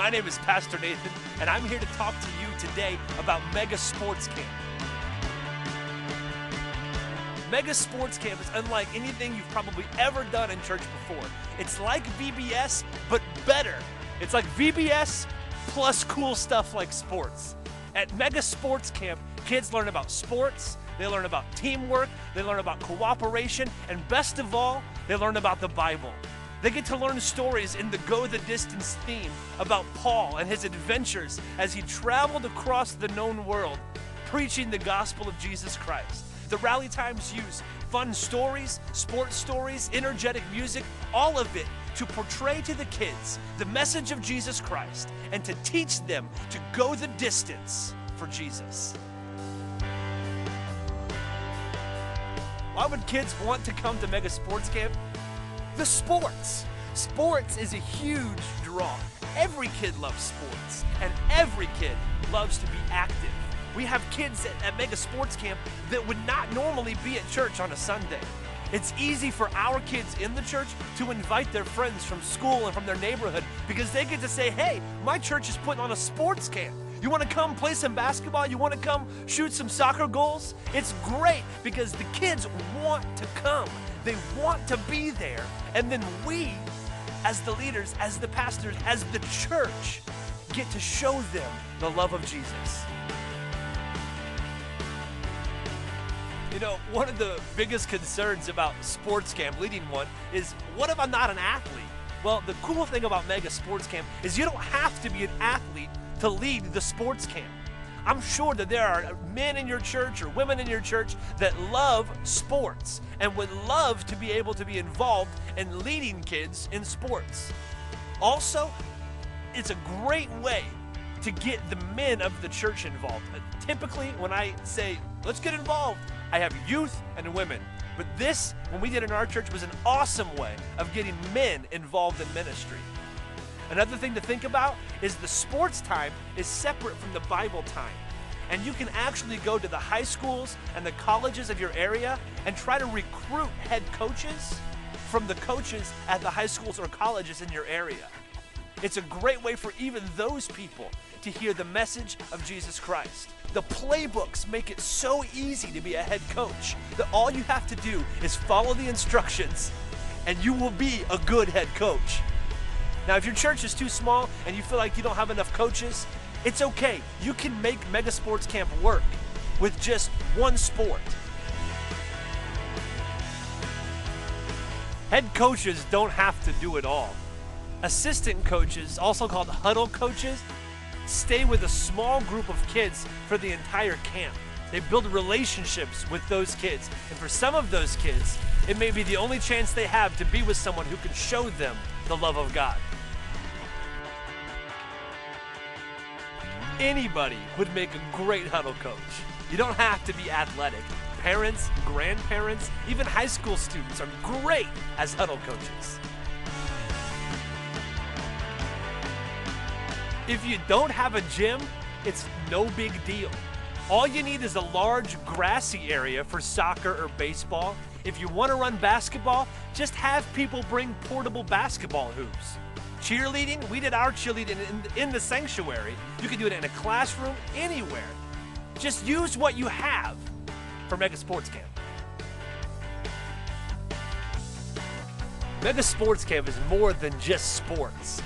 My name is Pastor Nathan, and I'm here to talk to you today about Mega Sports Camp. Mega Sports Camp is unlike anything you've probably ever done in church before. It's like VBS, but better. It's like VBS plus cool stuff like sports. At Mega Sports Camp, kids learn about sports, they learn about teamwork, they learn about cooperation, and best of all, they learn about the Bible. They get to learn stories in the Go the Distance theme about Paul and his adventures as he traveled across the known world, preaching the gospel of Jesus Christ. The rally times use fun stories, sports stories, energetic music, all of it to portray to the kids the message of Jesus Christ and to teach them to go the distance for Jesus. Why would kids want to come to Mega Sports Camp? The sports. Sports is a huge draw. Every kid loves sports, and every kid loves to be active. We have kids at Mega Sports Camp that would not normally be at church on a Sunday. It's easy for our kids in the church to invite their friends from school and from their neighborhood because they get to say, hey, my church is putting on a sports camp. You want to come play some basketball? You want to come shoot some soccer goals? It's great because the kids want to come. They want to be there. And then we, as the leaders, as the pastors, as the church, get to show them the love of Jesus. You know, one of the biggest concerns about sports camp, leading one, is what if I'm not an athlete? Well, the cool thing about Mega Sports Camp is you don't have to be an athlete to lead the sports camp. I'm sure that there are men in your church or women in your church that love sports and would love to be able to be involved in leading kids in sports. Also, it's a great way to get the men of the church involved. Typically, when I say, let's get involved, I have youth and women. But this, when we did in our church, was an awesome way of getting men involved in ministry. Another thing to think about is the sports time is separate from the Bible time. And you can actually go to the high schools and the colleges of your area and try to recruit head coaches from the coaches at the high schools or colleges in your area. It's a great way for even those people to hear the message of Jesus Christ. The playbooks make it so easy to be a head coach that all you have to do is follow the instructions and you will be a good head coach. Now, if your church is too small and you feel like you don't have enough coaches, it's okay. You can make Mega Sports Camp work with just one sport. Head coaches don't have to do it all. Assistant coaches, also called huddle coaches, stay with a small group of kids for the entire camp. They build relationships with those kids. And for some of those kids, it may be the only chance they have to be with someone who can show them the love of God. Anybody would make a great huddle coach. You don't have to be athletic. Parents, grandparents, even high school students are great as huddle coaches. If you don't have a gym, it's no big deal. All you need is a large grassy area for soccer or baseball. If you want to run basketball, just have people bring portable basketball hoops. Cheerleading, we did our cheerleading in the sanctuary. You can do it in a classroom, anywhere. Just use what you have for Mega Sports Camp. Mega Sports Camp is more than just sports.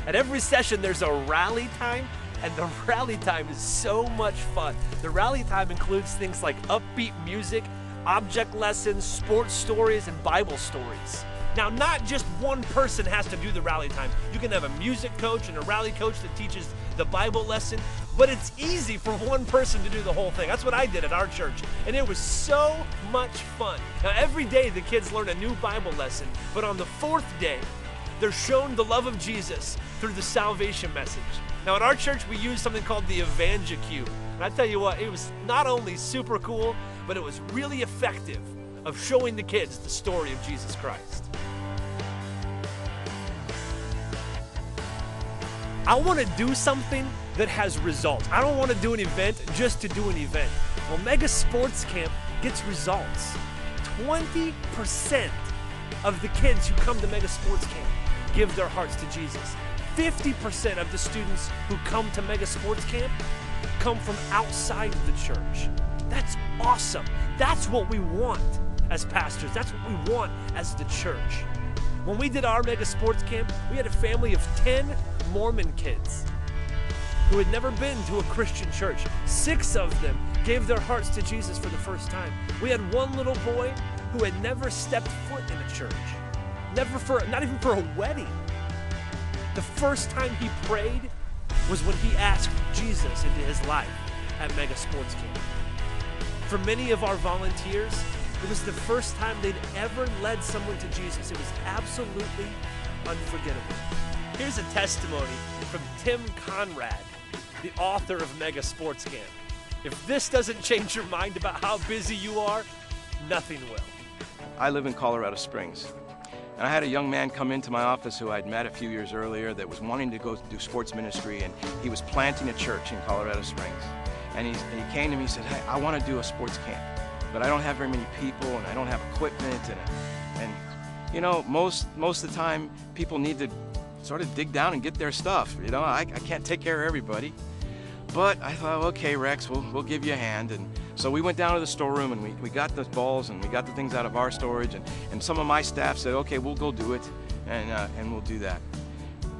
At every session, there's a rally time, and the rally time is so much fun. The rally time includes things like upbeat music, object lessons, sports stories, and Bible stories. Now, not just one person has to do the rally time. You can have a music coach and a rally coach that teaches the Bible lesson, but it's easy for one person to do the whole thing. That's what I did at our church, and it was so much fun. Now, every day the kids learn a new Bible lesson, but on the fourth day, they're shown the love of Jesus through the salvation message. Now, at our church, we use something called the Evangicube. And I tell you what, it was not only super cool, but it was really effective of showing the kids the story of Jesus Christ. I want to do something that has results. I don't want to do an event just to do an event. Well, Mega Sports Camp gets results. 20% of the kids who come to Mega Sports Camp give their hearts to Jesus. 50% of the students who come to Mega Sports Camp come from outside of the church. That's awesome. That's what we want as pastors. That's what we want as the church. When we did our Mega Sports Camp, we had a family of 10 Mormon kids who had never been to a Christian church. 6 of them gave their hearts to Jesus for the first time. We had one little boy who had never stepped foot in a church, not even for a wedding. The first time he prayed was when he asked Jesus into his life at Mega Sports Camp. For many of our volunteers, it was the first time they'd ever led someone to Jesus. It was absolutely unforgettable. Here's a testimony from Tim Conrad, the author of Mega Sports Camp. If this doesn't change your mind about how busy you are, nothing will. I live in Colorado Springs, and I had a young man come into my office who I'd met a few years earlier that was wanting to go do sports ministry, and he was planting a church in Colorado Springs. And he came to me and said, hey, I want to do a sports camp, but I don't have very many people, and I don't have equipment, and you know, most of the time people need to sort of dig down and get their stuff. You know, I can't take care of everybody. But I thought, okay, Rex, we'll give you a hand. And so we went down to the storeroom, and we got the balls, and we got the things out of our storage, and some of my staff said, okay, we'll go do it, and we'll do that.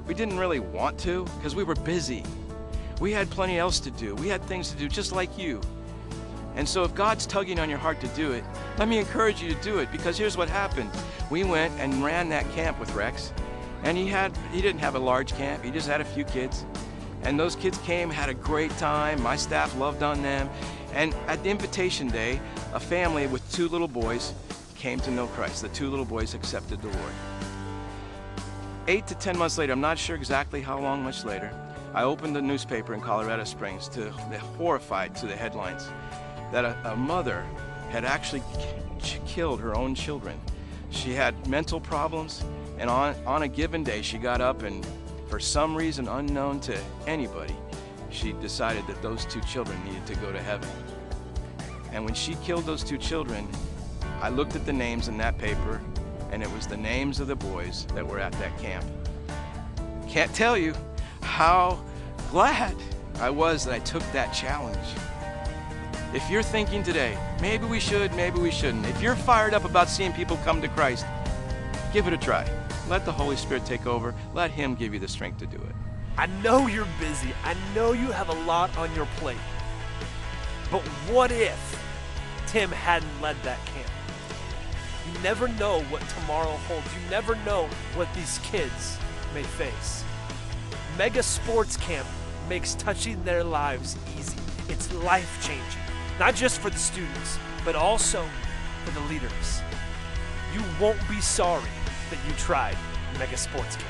We didn't really want to because we were busy. We had plenty else to do. We had things to do just like you. And so if God's tugging on your heart to do it, let me encourage you to do it, because here's what happened. We went and ran that camp with Rex, and he didn't have a large camp. He just had a few kids. And those kids came, had a great time. My staff loved on them. And at the invitation day, a family with 2 little boys came to know Christ. The 2 little boys accepted the Lord. 8 to 10 months later, I'm not sure exactly how long much later, I opened the newspaper in Colorado Springs, horrified to the headlines, that a mother had actually killed her own children. She had mental problems, and on a given day, she got up, and for some reason unknown to anybody, she decided that those 2 children needed to go to heaven. And when she killed those 2 children, I looked at the names in that paper, and it was the names of the boys that were at that camp. Can't tell you how glad I was that I took that challenge. If you're thinking today, maybe we should, maybe we shouldn't, if you're fired up about seeing people come to Christ, give it a try. Let the Holy Spirit take over. Let Him give you the strength to do it. I know you're busy. I know you have a lot on your plate. But what if Tim hadn't led that camp? You never know what tomorrow holds. You never know what these kids may face. Mega Sports Camp makes touching their lives easy. It's life-changing, not just for the students, but also for the leaders. You won't be sorry that you tried Mega Sports Camp.